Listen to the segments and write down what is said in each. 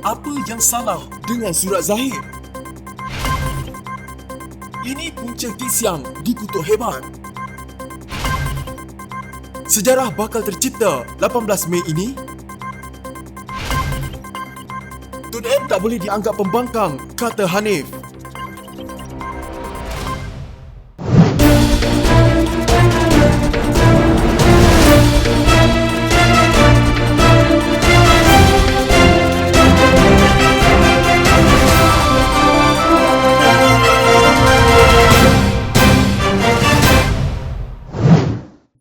Apa yang salah dengan surat Zahid? Ini punca kes yang dikutuk hebat. Sejarah bakal tercipta 18 Mei ini. Tun M tak boleh dianggap pembangkang, kata Hanif.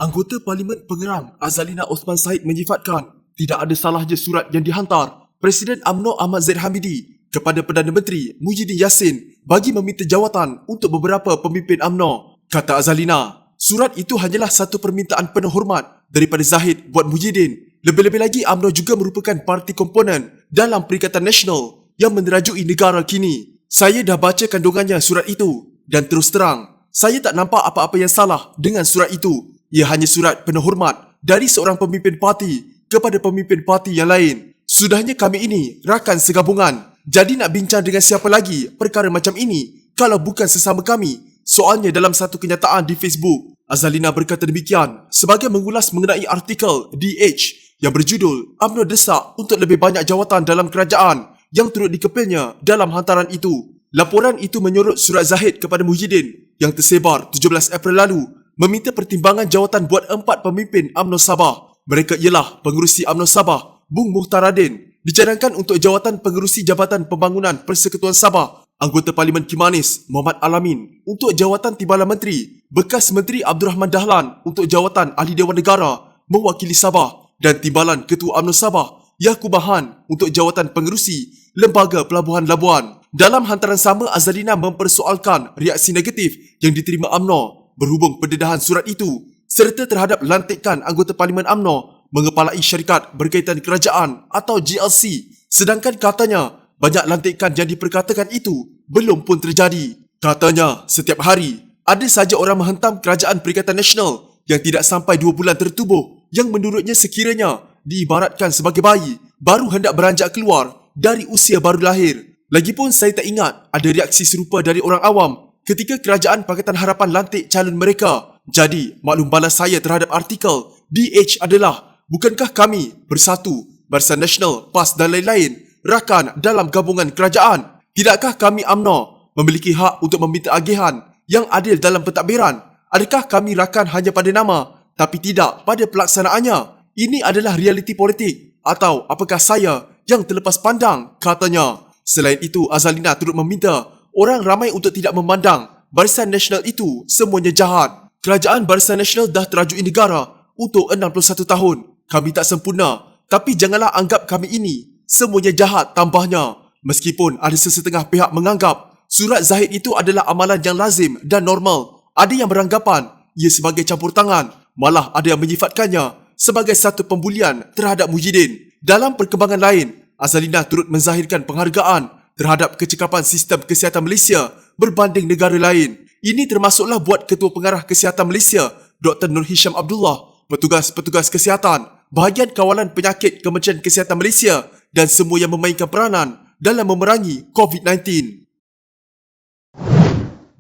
Anggota Parlimen Pengerang Azalina Osman Said menyifatkan tidak ada salahnya surat yang dihantar Presiden UMNO Ahmad Zaid Hamidi kepada Perdana Menteri Muhyiddin Yassin bagi meminta jawatan untuk beberapa pemimpin UMNO. Kata Azalina, surat itu hanyalah satu permintaan penuh hormat daripada Zahid buat Muhyiddin. Lebih-lebih lagi UMNO juga merupakan parti komponen dalam Perikatan Nasional yang menerajui negara kini. Saya dah baca kandungannya surat itu dan terus terang, saya tak nampak apa-apa yang salah dengan surat itu. Ia hanya surat penuh hormat dari seorang pemimpin parti kepada pemimpin parti yang lain. Sudahnya kami ini rakan segabungan. Jadi nak bincang dengan siapa lagi perkara macam ini kalau bukan sesama kami? Soalnya dalam satu kenyataan di Facebook, Azalina berkata demikian sebagai mengulas mengenai artikel DH yang berjudul UMNO desak untuk lebih banyak jawatan dalam kerajaan yang turut dikepilnya dalam hantaran itu. Laporan itu menyorot surat Zahid kepada Muhyiddin yang tersebar 17 April lalu meminta pertimbangan jawatan buat 4 pemimpin UMNO Sabah. Mereka ialah pengerusi UMNO Sabah, Bung Muhtaradin, dicadangkan untuk jawatan pengerusi Jabatan Pembangunan Persekutuan Sabah, anggota Parlimen Kimanis, Muhammad Alamin, untuk jawatan Timbalan Menteri, bekas Menteri Abdul Rahman Dahlan untuk jawatan Ahli Dewan Negara, mewakili Sabah, dan Timbalan Ketua UMNO Sabah, Yakubahan, untuk jawatan pengerusi Lembaga Pelabuhan Labuan. Dalam hantaran sama, Azalina mempersoalkan reaksi negatif yang diterima UMNO berhubung pendedahan surat itu serta terhadap lantikan anggota Parlimen UMNO mengepalai syarikat berkaitan kerajaan atau GLC, sedangkan katanya banyak lantikan yang diperkatakan itu belum pun terjadi. Katanya setiap hari ada saja orang menghentam kerajaan Perikatan Nasional yang tidak sampai 2 bulan tertubuh yang menurutnya sekiranya diibaratkan sebagai bayi baru hendak beranjak keluar dari usia baru lahir. Lagipun saya tak ingat ada reaksi serupa dari orang awam ketika Kerajaan Pakatan Harapan lantik calon mereka. Jadi, maklum balas saya terhadap artikel DH adalah, bukankah kami bersatu, Barisan Nasional, PAS dan lain-lain, rakan dalam gabungan kerajaan? Tidakkah kami UMNO memiliki hak untuk meminta agihan yang adil dalam pentadbiran? Adakah kami rakan hanya pada nama, tapi tidak pada pelaksanaannya? Ini adalah realiti politik. Atau apakah saya yang terlepas pandang? Katanya. Selain itu, Azalina turut meminta orang ramai untuk tidak memandang Barisan Nasional itu semuanya jahat. Kerajaan Barisan Nasional dah terajui negara untuk 61 tahun. Kami tak sempurna, tapi janganlah anggap kami ini semuanya jahat, tambahnya. Meskipun ada sesetengah pihak menganggap surat Zahid itu adalah amalan yang lazim dan normal, ada yang beranggapan ia sebagai campur tangan, malah ada yang menyifatkannya sebagai satu pembulian terhadap Muhyiddin. Dalam perkembangan lain, Azalina turut menzahirkan penghargaan terhadap kecekapan sistem kesihatan Malaysia berbanding negara lain. Ini termasuklah buat Ketua Pengarah Kesihatan Malaysia, Dr. Nur Hisham Abdullah, petugas-petugas kesihatan, bahagian kawalan penyakit Kementerian Kesihatan Malaysia dan semua yang memainkan peranan dalam memerangi COVID-19.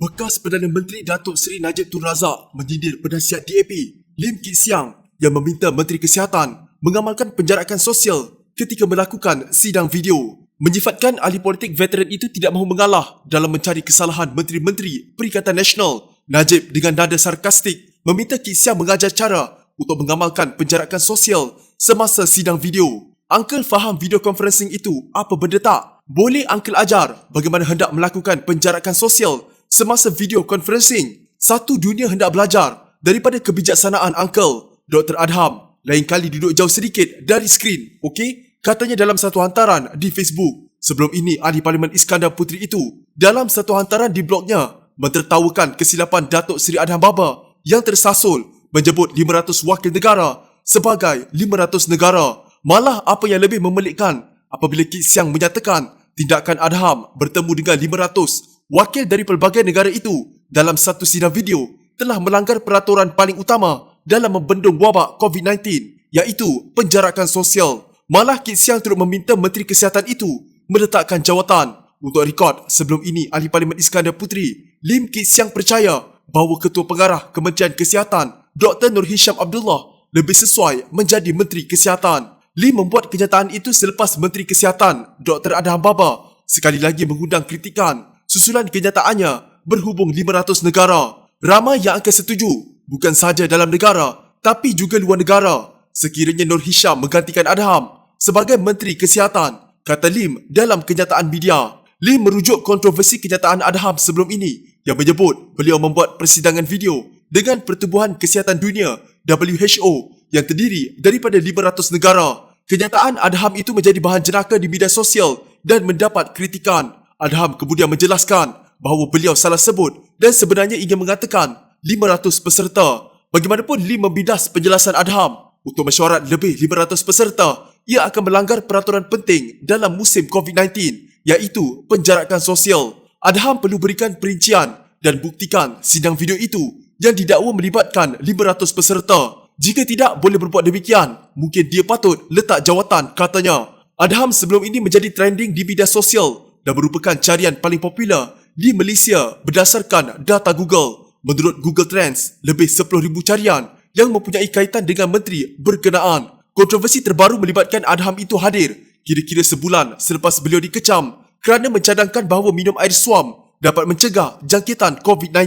Bekas Perdana Menteri Datuk Seri Najib Tun Razak menyindir penasihat DAP, Lim Kit Siang, yang meminta Menteri Kesihatan mengamalkan penjarakan sosial ketika melakukan sidang video. Menyifatkan ahli politik veteran itu tidak mahu mengalah dalam mencari kesalahan Menteri-Menteri Perikatan Nasional, Najib dengan nada sarkastik meminta Kit Siang mengajar cara untuk mengamalkan penjarakan sosial semasa sidang video. Uncle faham video conferencing itu apa benda tak? Boleh Uncle ajar bagaimana hendak melakukan penjarakan sosial semasa video conferencing? Satu dunia hendak belajar daripada kebijaksanaan Uncle. Dr. Adham, lain kali duduk jauh sedikit dari skrin, okey? Katanya dalam satu hantaran di Facebook. Sebelum ini, Ahli Parlimen Iskandar Puteri itu dalam satu hantaran di blognya mentertawakan kesilapan Datuk Seri Adham Baba yang tersasul menyebut 500 wakil negara sebagai 500 negara. Malah apa yang lebih memelikkan apabila Kit Siang menyatakan tindakan Adham bertemu dengan 500 wakil dari pelbagai negara itu dalam satu sidang video telah melanggar peraturan paling utama dalam membendung wabak COVID-19, iaitu penjarakan sosial. Malah Kit Siang turut meminta Menteri Kesihatan itu meletakkan jawatan. Untuk rekod, sebelum ini Ahli Parlimen Iskandar Puteri, Lim Kit Siang percaya bahawa Ketua Pengarah Kementerian Kesihatan, Dr. Nur Hisham Abdullah, lebih sesuai menjadi Menteri Kesihatan. Lim membuat kenyataan itu selepas Menteri Kesihatan, Dr. Adham Baba, sekali lagi mengundang kritikan susulan kenyataannya berhubung 500 negara. Ramai yang akan setuju, bukan sahaja dalam negara, tapi juga luar negara, sekiranya Nur Hisham menggantikan Adham sebagai Menteri Kesihatan, kata Lim dalam kenyataan media. Lim merujuk kontroversi kenyataan Adham sebelum ini yang menyebut beliau membuat persidangan video dengan Pertubuhan Kesihatan Dunia WHO yang terdiri daripada 500 negara. Kenyataan Adham itu menjadi bahan jenaka di media sosial dan mendapat kritikan. Adham kemudian menjelaskan bahawa beliau salah sebut dan sebenarnya ingin mengatakan 500 peserta. Bagaimanapun Lim membidas penjelasan Adham. Untuk mesyuarat lebih 500 peserta, ia akan melanggar peraturan penting dalam musim COVID-19 iaitu penjarakan sosial. Adham perlu berikan perincian dan buktikan sidang video itu yang didakwa melibatkan 500 peserta. Jika tidak boleh berbuat demikian, mungkin dia patut letak jawatan, katanya. Adham sebelum ini menjadi trending di media sosial dan merupakan carian paling popular di Malaysia berdasarkan data Google. Menurut Google Trends, lebih 10,000 carian yang mempunyai kaitan dengan menteri berkenaan. Kontroversi terbaru melibatkan Adham itu hadir kira-kira sebulan selepas beliau dikecam kerana mencadangkan bahawa minum air suam dapat mencegah jangkitan COVID-19.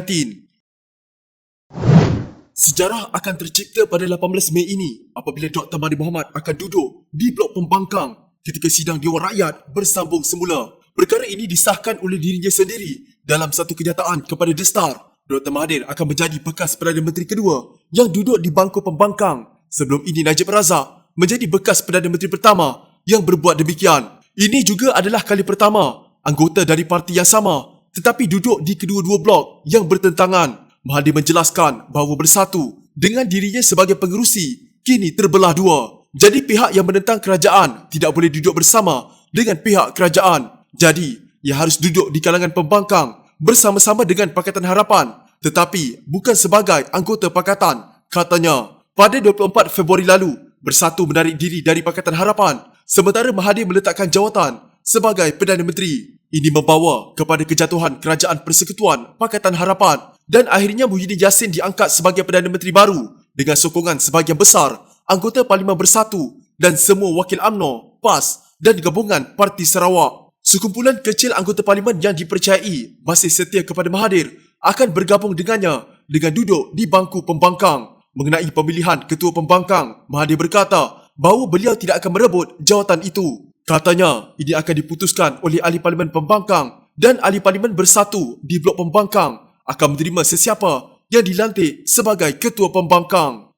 Sejarah akan tercipta pada 18 Mei ini apabila Dr. Mahathir Mohamad akan duduk di blok pembangkang ketika sidang Dewan Rakyat bersambung semula. Perkara ini disahkan oleh dirinya sendiri dalam satu kenyataan kepada The Star. Dr. Mahathir akan menjadi bekas Perdana Menteri kedua yang duduk di bangku pembangkang. Sebelum ini Najib Razak menjadi bekas Perdana Menteri pertama yang berbuat demikian. Ini juga adalah kali pertama anggota dari parti yang sama tetapi duduk di kedua-dua blok yang bertentangan. Mahathir menjelaskan bahawa Bersatu dengan dirinya sebagai pengerusi kini terbelah dua. Jadi pihak yang menentang kerajaan tidak boleh duduk bersama dengan pihak kerajaan. Jadi ia harus duduk di kalangan pembangkang bersama-sama dengan Pakatan Harapan tetapi bukan sebagai anggota pakatan, katanya. Pada 24 Februari lalu, Bersatu menarik diri dari Pakatan Harapan sementara Mahathir meletakkan jawatan sebagai Perdana Menteri. Ini membawa kepada kejatuhan Kerajaan Persekutuan Pakatan Harapan dan akhirnya Muhyiddin Yassin diangkat sebagai Perdana Menteri baru dengan sokongan sebahagian besar anggota Parlimen Bersatu dan semua wakil UMNO, PAS dan gabungan Parti Sarawak. Sekumpulan kecil anggota parlimen yang dipercayai masih setia kepada Mahathir akan bergabung dengannya dengan duduk di bangku pembangkang. Mengenai pemilihan ketua pembangkang, Mahathir berkata bahawa beliau tidak akan merebut jawatan itu. Katanya, ini akan diputuskan oleh ahli parlimen pembangkang dan ahli parlimen Bersatu di blok pembangkang akan menerima sesiapa yang dilantik sebagai ketua pembangkang.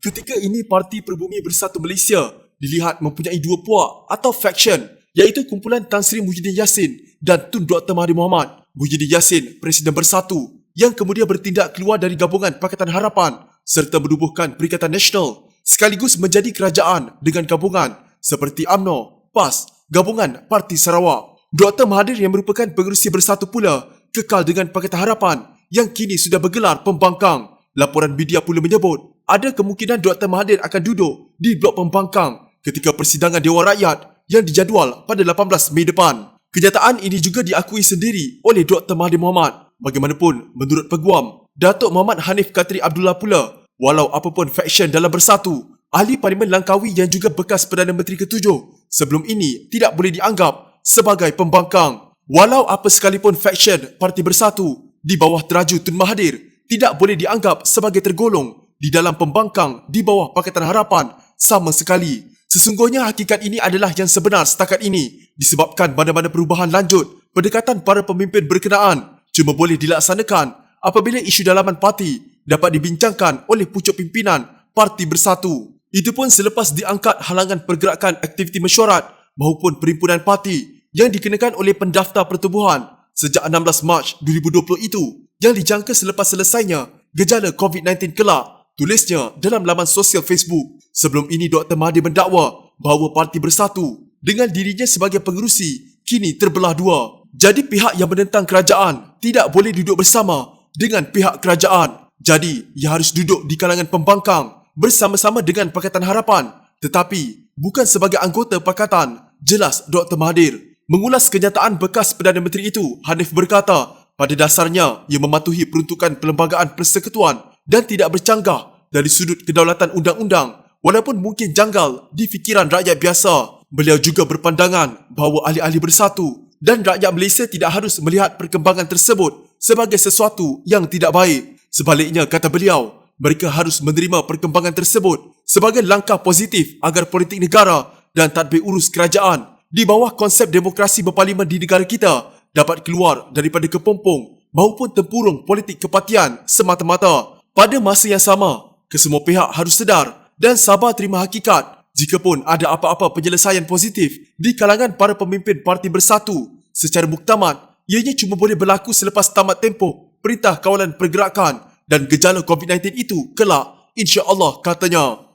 Ketika ini Parti Perbumi Bersatu Malaysia dilihat mempunyai dua puak atau faction iaitu kumpulan Tan Sri Muhyiddin Yassin dan Tun Dr. Mahathir Mohamad. Muhyiddin Yassin, Presiden Bersatu yang kemudian bertindak keluar dari gabungan Pakatan Harapan serta menubuhkan Perikatan Nasional sekaligus menjadi kerajaan dengan gabungan seperti UMNO, PAS, gabungan Parti Sarawak. Dr. Mahathir yang merupakan pengerusi Bersatu pula kekal dengan Pakatan Harapan yang kini sudah bergelar pembangkang. Laporan media pula menyebut ada kemungkinan Dr. Mahathir akan duduk di blok pembangkang ketika persidangan Dewan Rakyat yang dijadual pada 18 Mei depan. Kenyataan ini juga diakui sendiri oleh Dr. Mahathir Mohamad. Bagaimanapun, menurut Peguam, Datuk Muhammad Hanif Katri Abdullah pula, walau apapun faction dalam Bersatu, ahli parlimen Langkawi yang juga bekas Perdana Menteri ketujuh, sebelum ini tidak boleh dianggap sebagai pembangkang. Walau apa sekalipun faction Parti Bersatu di bawah teraju Tun Mahathir tidak boleh dianggap sebagai tergolong di dalam pembangkang di bawah Pakatan Harapan sama sekali. Sesungguhnya hakikat ini adalah yang sebenar setakat ini disebabkan mana-mana perubahan lanjut pendekatan para pemimpin berkenaan cuma boleh dilaksanakan apabila isu dalaman parti dapat dibincangkan oleh pucuk pimpinan Parti Bersatu. Itu pun selepas diangkat halangan pergerakan aktiviti mesyuarat maupun perimpunan parti yang dikenakan oleh pendaftar pertubuhan sejak 16 Mac 2020 itu yang dijangka selepas selesainya gejala COVID-19 kelak, tulisnya dalam laman sosial Facebook. Sebelum ini Dr. Mahathir mendakwa bahawa Parti Bersatu dengan dirinya sebagai pengerusi kini terbelah dua. Jadi pihak yang menentang kerajaan tidak boleh duduk bersama dengan pihak kerajaan. Jadi ia harus duduk di kalangan pembangkang bersama-sama dengan Pakatan Harapan, tetapi bukan sebagai anggota pakatan, jelas Dr. Mahathir. Mengulas kenyataan bekas Perdana Menteri itu, Hanif berkata, pada dasarnya ia mematuhi peruntukan Perlembagaan Persekutuan dan tidak bercanggah dari sudut kedaulatan undang-undang walaupun mungkin janggal di fikiran rakyat biasa. Beliau juga berpandangan bahawa ahli-ahli bersatu dan rakyat Malaysia tidak harus melihat perkembangan tersebut sebagai sesuatu yang tidak baik. Sebaliknya, kata beliau, mereka harus menerima perkembangan tersebut sebagai langkah positif agar politik negara dan tadbir urus kerajaan di bawah konsep demokrasi berparlimen di negara kita dapat keluar daripada kepompong maupun tempurung politik kepatian semata-mata. Pada masa yang sama, kesemua pihak harus sedar dan sabar terima hakikat jikapun ada apa-apa penyelesaian positif di kalangan para pemimpin parti bersatu secara muktamad, ianya cuma boleh berlaku selepas tamat tempoh Perintah Kawalan Pergerakan dan gejala COVID-19 itu kelak, insya-Allah, katanya.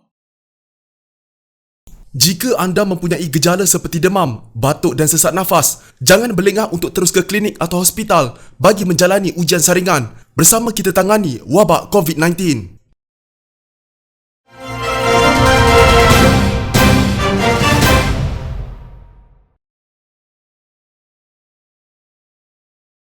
Jika anda mempunyai gejala seperti demam, batuk dan sesak nafas, jangan berlengah untuk terus ke klinik atau hospital bagi menjalani ujian saringan bersama kita tangani wabak COVID-19.